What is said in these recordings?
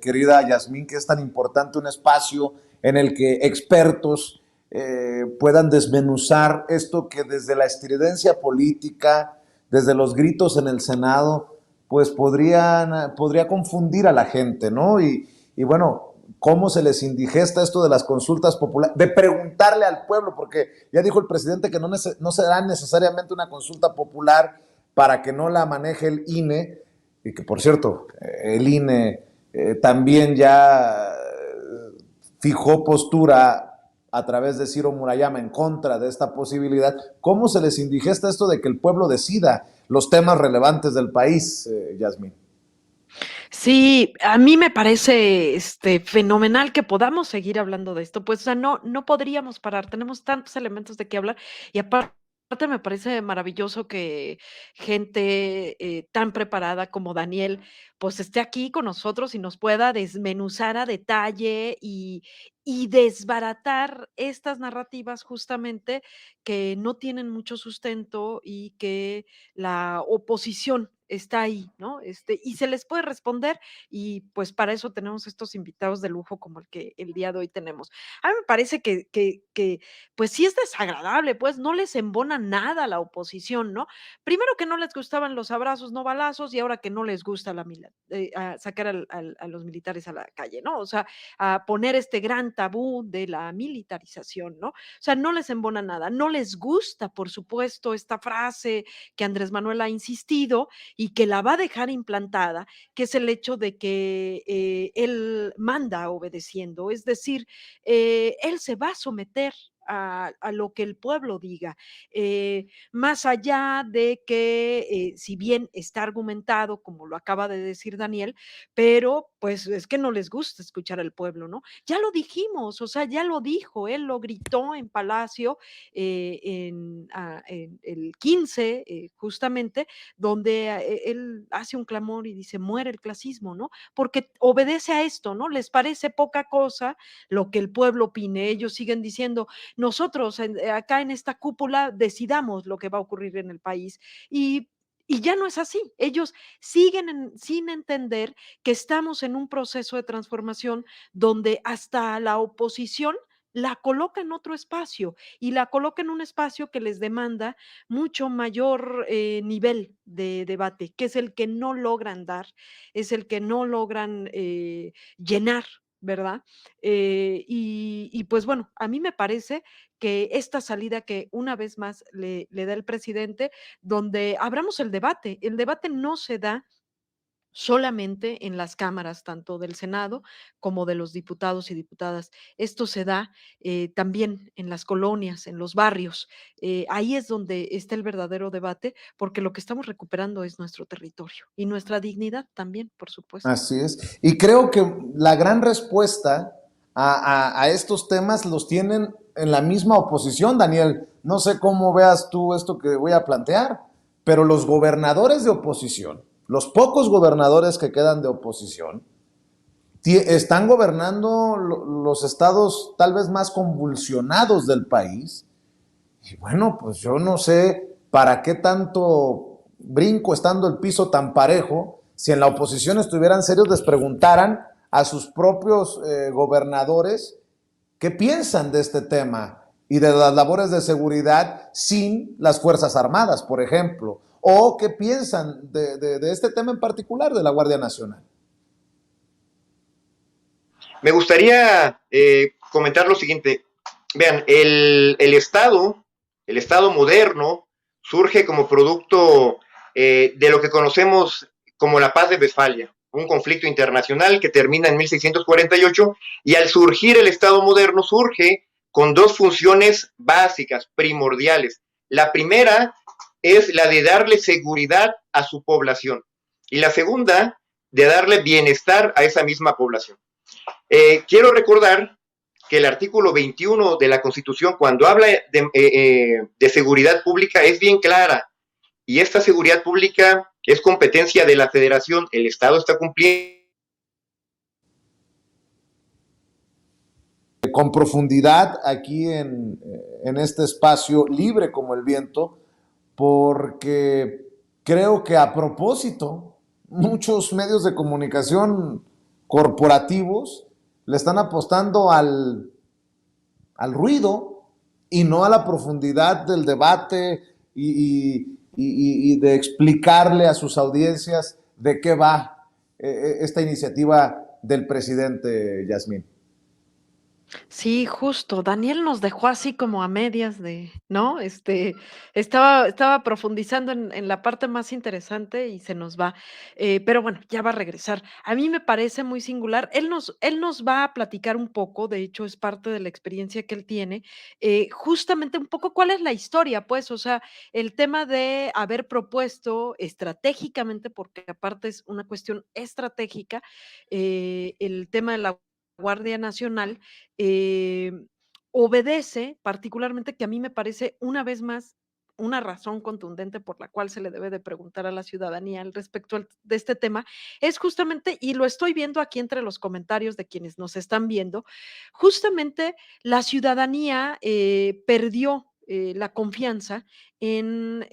querida Yasmín, que es tan importante un espacio en el que expertos puedan desmenuzar esto que desde la estridencia política, desde los gritos en el Senado, pues podría confundir a la gente, ¿no? Y bueno, cómo se les indigesta esto de las consultas populares, de preguntarle al pueblo, porque ya dijo el presidente que no será necesariamente una consulta popular para que no la maneje el INE, y que por cierto, el INE también ya fijó postura a través de Ciro Murayama en contra de esta posibilidad. ¿Cómo se les indigesta esto de que el pueblo decida los temas relevantes del país, Yasmín? Sí, a mí me parece fenomenal que podamos seguir hablando de esto, pues, o sea, no podríamos parar, tenemos tantos elementos de qué hablar y aparte me parece maravilloso que gente tan preparada como Daniel, pues esté aquí con nosotros y nos pueda desmenuzar a detalle y desbaratar estas narrativas justamente que no tienen mucho sustento y que la oposición está ahí, ¿no? Y se les puede responder y pues para eso tenemos estos invitados de lujo como el que el día de hoy tenemos. A mí me parece que pues sí es desagradable, pues no les embona nada a la oposición, ¿no? Primero que no les gustaban los abrazos, no balazos, y ahora que no les gusta a sacar a los militares a la calle, ¿no? O sea, a poner este gran tabú de la militarización, ¿no? O sea, no les embona nada, no les gusta, por supuesto, esta frase que Andrés Manuel ha insistido y que la va a dejar implantada, que es el hecho de que él manda obedeciendo, es decir, él se va a someter a lo que el pueblo diga, más allá de que, si bien está argumentado, como lo acaba de decir Daniel, pero pues es que no les gusta escuchar al pueblo, ¿no? Ya lo dijimos, o sea, ya lo dijo, él lo gritó en Palacio en el 15, justamente, donde él hace un clamor y dice, muere el clasismo, ¿no? Porque obedece a esto, ¿no? Les parece poca cosa lo que el pueblo opine. Ellos siguen diciendo, nosotros acá en esta cúpula decidamos lo que va a ocurrir en el país. Y ya no es así. Ellos siguen sin entender que estamos en un proceso de transformación donde hasta la oposición la coloca en otro espacio y la coloca en un espacio que les demanda mucho mayor nivel de debate, que es el que no logran dar, es el que no logran llenar, ¿verdad? Y pues bueno, a mí me parece que esta salida que una vez más le da el presidente, donde abramos el debate no se da solamente en las cámaras, tanto del Senado como de los diputados y diputadas. Esto se da también en las colonias, en los barrios. Ahí es donde está el verdadero debate, porque lo que estamos recuperando es nuestro territorio y nuestra dignidad también, por supuesto. Así es. Y creo que la gran respuesta a estos temas los tienen en la misma oposición, Daniel. No sé cómo veas tú esto que voy a plantear, pero los gobernadores de oposición, los pocos gobernadores que quedan de oposición, están gobernando los estados tal vez más convulsionados del país. Y bueno, pues yo no sé para qué tanto brinco estando el piso tan parejo. Si en la oposición estuvieran serios, les preguntaran a sus propios gobernadores qué piensan de este tema y de las labores de seguridad sin las Fuerzas Armadas, por ejemplo, o qué piensan de este tema en particular de la Guardia Nacional. Me gustaría comentar lo siguiente. Vean, el Estado moderno, surge como producto de lo que conocemos como la Paz de Westfalia, un conflicto internacional que termina en 1648, y al surgir el Estado moderno surge con dos funciones básicas, primordiales. La primera es la de darle seguridad a su población y la segunda de darle bienestar a esa misma población. Quiero recordar que el artículo 21 de la Constitución, cuando habla de seguridad pública, es bien clara. Y esta seguridad pública es competencia de la Federación. El Estado está cumpliendo. Con profundidad aquí en este espacio libre como el viento, porque creo que a propósito, muchos medios de comunicación corporativos le están apostando al ruido y no a la profundidad del debate y de explicarle a sus audiencias de qué va esta iniciativa del presidente, Yasmín. Sí, justo. Daniel nos dejó así como a medias de, ¿no? Estaba profundizando en la parte más interesante y se nos va. Pero bueno, ya va a regresar. A mí me parece muy singular. Él nos va a platicar un poco, de hecho, es parte de la experiencia que él tiene, justamente un poco cuál es la historia, pues, o sea, el tema de haber propuesto estratégicamente, porque aparte es una cuestión estratégica, el tema de la Guardia Nacional, eh, obedece particularmente, que a mí me parece una vez más una razón contundente por la cual se le debe de preguntar a la ciudadanía al respecto de este tema, es justamente, y lo estoy viendo aquí entre los comentarios de quienes nos están viendo, justamente la ciudadanía perdió la confianza en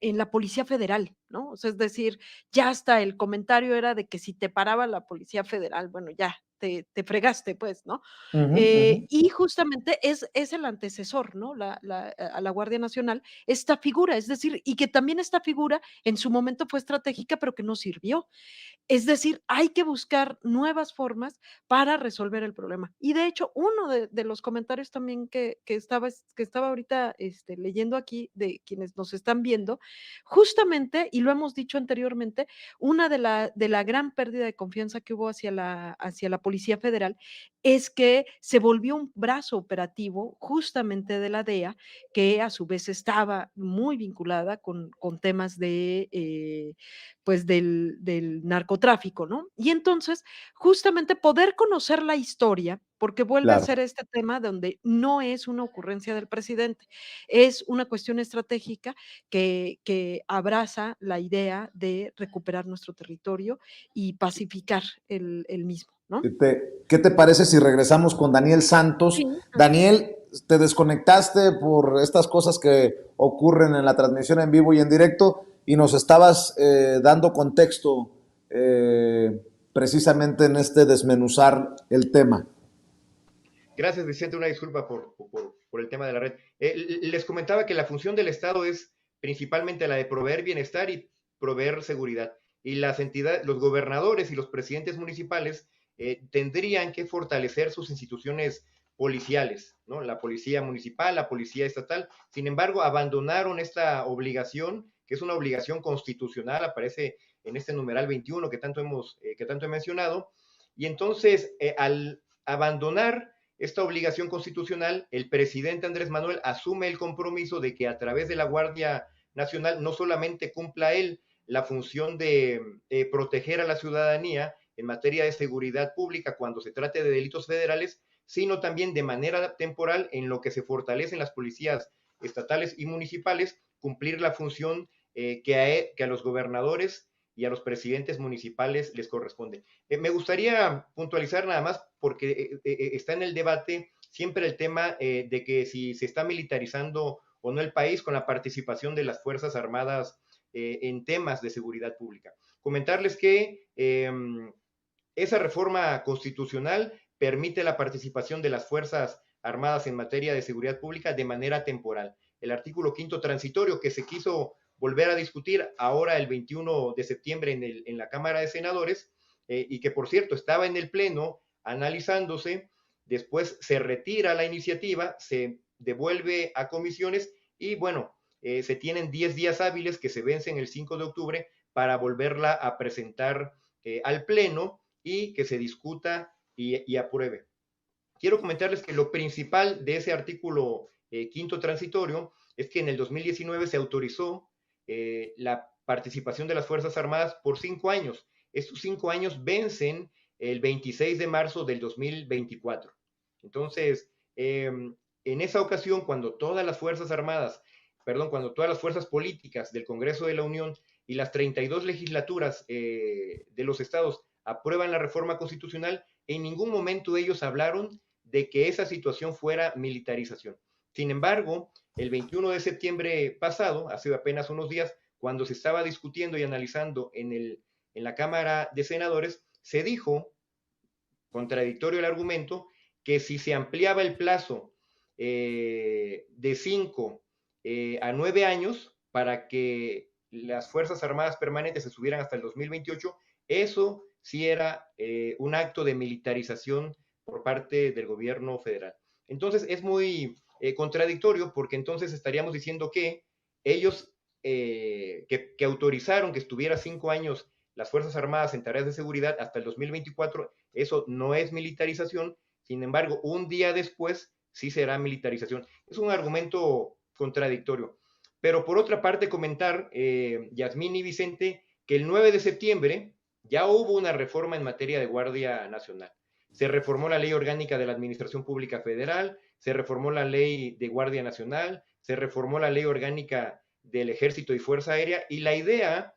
la Policía Federal, ¿no? O sea, es decir, ya hasta el comentario era de que si te paraba la Policía Federal, bueno, ya te fregaste, pues, ¿no? Uh -huh, uh -huh. Y justamente es el antecesor, ¿no? A la Guardia Nacional, esta figura, es decir, y que también esta figura en su momento fue estratégica, pero que no sirvió. Es decir, hay que buscar nuevas formas para resolver el problema. Y de hecho, uno de los comentarios también que estaba ahorita leyendo aquí de quienes nos están viendo, justamente, y lo hemos dicho anteriormente, una de la gran pérdida de confianza que hubo hacia la Policía Federal es que se volvió un brazo operativo justamente de la DEA, que a su vez estaba muy vinculada con temas pues del narcotráfico, ¿no? Y entonces, justamente poder conocer la historia, porque vuelve a Claro. ser este tema donde no es una ocurrencia del presidente, es una cuestión estratégica que abraza la idea de recuperar nuestro territorio y pacificar el mismo, ¿no? ¿Qué te parece si regresamos con Daniel Santos? Sí, así es. Daniel, te desconectaste por estas cosas que ocurren en la transmisión en vivo y en directo y nos estabas dando contexto precisamente en este desmenuzar el tema. Gracias, Vicente. Una disculpa por el tema de la red. Les comentaba que la función del Estado es principalmente la de proveer bienestar y proveer seguridad. Y las entidades, los gobernadores y los presidentes municipales tendrían que fortalecer sus instituciones policiales, ¿no? La policía municipal, la policía estatal. Sin embargo, abandonaron esta obligación, que es una obligación constitucional, aparece en este numeral 21 que tanto he mencionado. Y entonces, al abandonar esta obligación constitucional, el presidente Andrés Manuel asume el compromiso de que a través de la Guardia Nacional no solamente cumpla él la función de proteger a la ciudadanía en materia de seguridad pública cuando se trate de delitos federales, sino también de manera temporal en lo que se fortalecen las policías estatales y municipales, cumplir la función que a los gobernadores y a los presidentes municipales les corresponde. Me gustaría puntualizar nada más, porque está en el debate siempre el tema de que si se está militarizando o no el país con la participación de las Fuerzas Armadas en temas de seguridad pública. Comentarles que esa reforma constitucional permite la participación de las Fuerzas Armadas en materia de seguridad pública de manera temporal. El artículo 5º transitorio que se quiso volver a discutir ahora el 21 de septiembre en la Cámara de Senadores, y que por cierto estaba en el Pleno analizándose, después se retira la iniciativa, se devuelve a comisiones y bueno, se tienen 10 días hábiles que se vencen el 5 de octubre para volverla a presentar al Pleno y que se discuta y apruebe. Quiero comentarles que lo principal de ese artículo 5º transitorio es que en el 2019 se autorizó la participación de las Fuerzas Armadas por 5 años. Estos 5 años vencen el 26 de marzo del 2024. Entonces, en esa ocasión, cuando todas las Fuerzas Armadas, cuando todas las fuerzas políticas del Congreso de la Unión y las 32 legislaturas de los estados aprueban la reforma constitucional, en ningún momento ellos hablaron de que esa situación fuera militarización. Sin embargo, el 21 de septiembre pasado, hace apenas unos días, cuando se estaba discutiendo y analizando en en la Cámara de Senadores, se dijo, contradictorio el argumento, que si se ampliaba el plazo de 5 a 9 años para que las Fuerzas Armadas permanentes se subieran hasta el 2028, eso sí era un acto de militarización por parte del gobierno federal. Entonces es muy contradictorio, porque entonces estaríamos diciendo que ellos que autorizaron que estuviera 5 años las Fuerzas Armadas en tareas de seguridad hasta el 2024, eso no es militarización. Sin embargo, un día después sí será militarización. Es un argumento contradictorio. Pero por otra parte, comentar, Yasmín y Vicente, que el 9 de septiembre ya hubo una reforma en materia de Guardia Nacional. Se reformó la Ley Orgánica de la Administración Pública Federal, se reformó la Ley de Guardia Nacional, se reformó la Ley Orgánica del Ejército y Fuerza Aérea, y la idea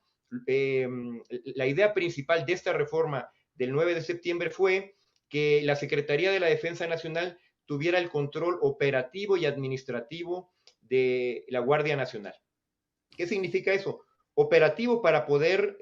principal de esta reforma del 9 de septiembre fue que la Secretaría de la Defensa Nacional tuviera el control operativo y administrativo de la Guardia Nacional. ¿Qué significa eso? Operativo para poder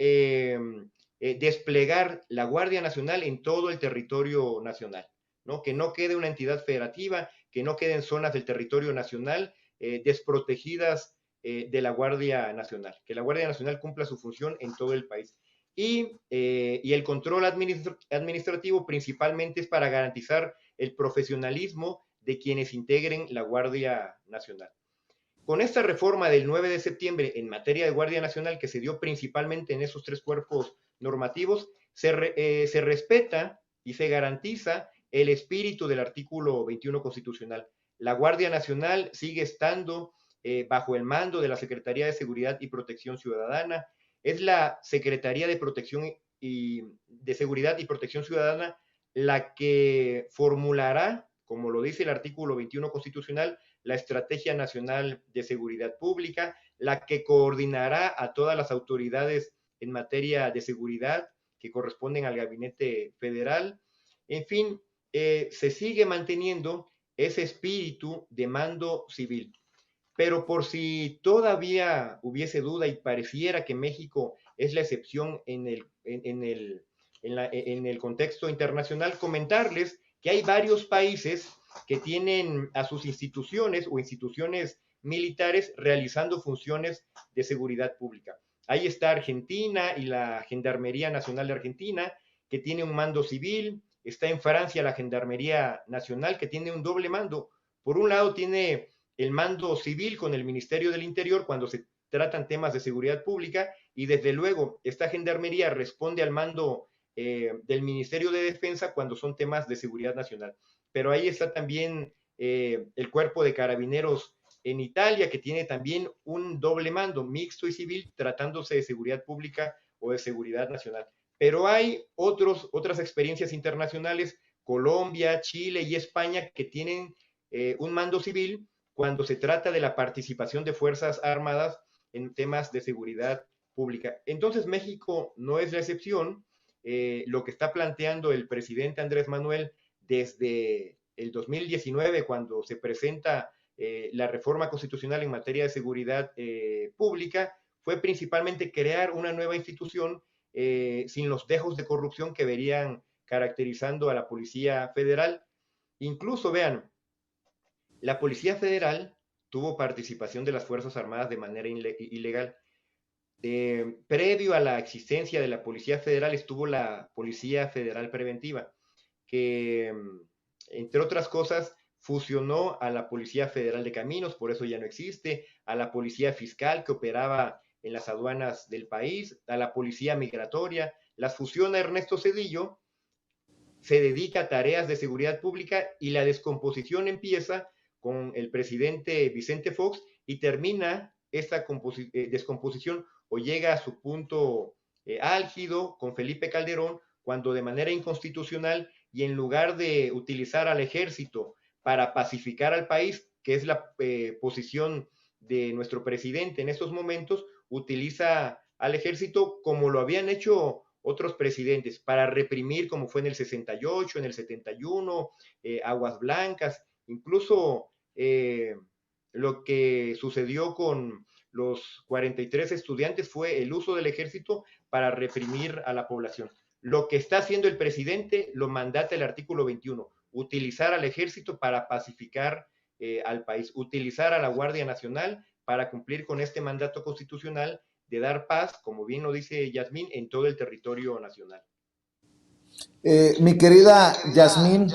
desplegar la Guardia Nacional en todo el territorio nacional, ¿no? Que no quede una entidad federativa, que no queden zonas del territorio nacional desprotegidas de la Guardia Nacional, que la Guardia Nacional cumpla su función en todo el país. Y el control administrativo principalmente es para garantizar el profesionalismo de quienes integren la Guardia Nacional. Con esta reforma del 9 de septiembre en materia de Guardia Nacional, que se dio principalmente en esos 3 cuerpos normativos, se respeta y se garantiza el espíritu del artículo 21 constitucional. La Guardia Nacional sigue estando bajo el mando de la Secretaría de Seguridad y Protección Ciudadana. Es la Secretaría de Seguridad y Protección Ciudadana la que formulará, como lo dice el artículo 21 constitucional, la Estrategia Nacional de Seguridad Pública, la que coordinará a todas las autoridades en materia de seguridad que corresponden al Gabinete Federal. En fin, se sigue manteniendo ese espíritu de mando civil. Pero por si todavía hubiese duda y pareciera que México es la excepción en el contexto internacional, comentarles que hay varios países que tienen a sus instituciones o instituciones militares realizando funciones de seguridad pública. Ahí está Argentina y la Gendarmería Nacional de Argentina, que tiene un mando civil. Está en Francia la Gendarmería Nacional, que tiene un doble mando. Por un lado tiene el mando civil con el Ministerio del Interior cuando se tratan temas de seguridad pública, y desde luego esta gendarmería responde al mando del Ministerio de Defensa cuando son temas de seguridad nacional. Pero ahí está también el Cuerpo de Carabineros en Italia, que tiene también un doble mando, mixto y civil, tratándose de seguridad pública o de seguridad nacional. Pero hay otras experiencias internacionales, Colombia, Chile y España, que tienen un mando civil cuando se trata de la participación de Fuerzas Armadas en temas de seguridad pública. Entonces México no es la excepción. Lo que está planteando el presidente Andrés Manuel desde el 2019, cuando se presenta la reforma constitucional en materia de seguridad pública, fue principalmente crear una nueva institución sin los dejos de corrupción que verían caracterizando a la Policía Federal. Incluso, vean, la Policía Federal tuvo participación de las Fuerzas Armadas de manera ilegal. Previo a la existencia de la Policía Federal estuvo la Policía Federal Preventiva, que, entre otras cosas, fusionó a la Policía Federal de Caminos, por eso ya no existe, a la Policía Fiscal, que operaba en las aduanas del país, a la Policía Migratoria. Las fusiona Ernesto Zedillo, se dedica a tareas de seguridad pública, y la descomposición empieza con el presidente Vicente Fox y termina esta descomposición o llega a su punto álgido con Felipe Calderón, cuando de manera inconstitucional y en lugar de utilizar al ejército para pacificar al país, que es la posición de nuestro presidente en estos momentos, utiliza al ejército como lo habían hecho otros presidentes, para reprimir, como fue en el 68, en el 71, Aguas Blancas, incluso lo que sucedió con los 43 estudiantes fue el uso del ejército para reprimir a la población. Lo que está haciendo el presidente lo mandata el artículo 21, utilizar al ejército para pacificar al país, utilizar a la Guardia Nacional para cumplir con este mandato constitucional de dar paz, como bien lo dice Yasmín, en todo el territorio nacional. Mi querida Yasmín,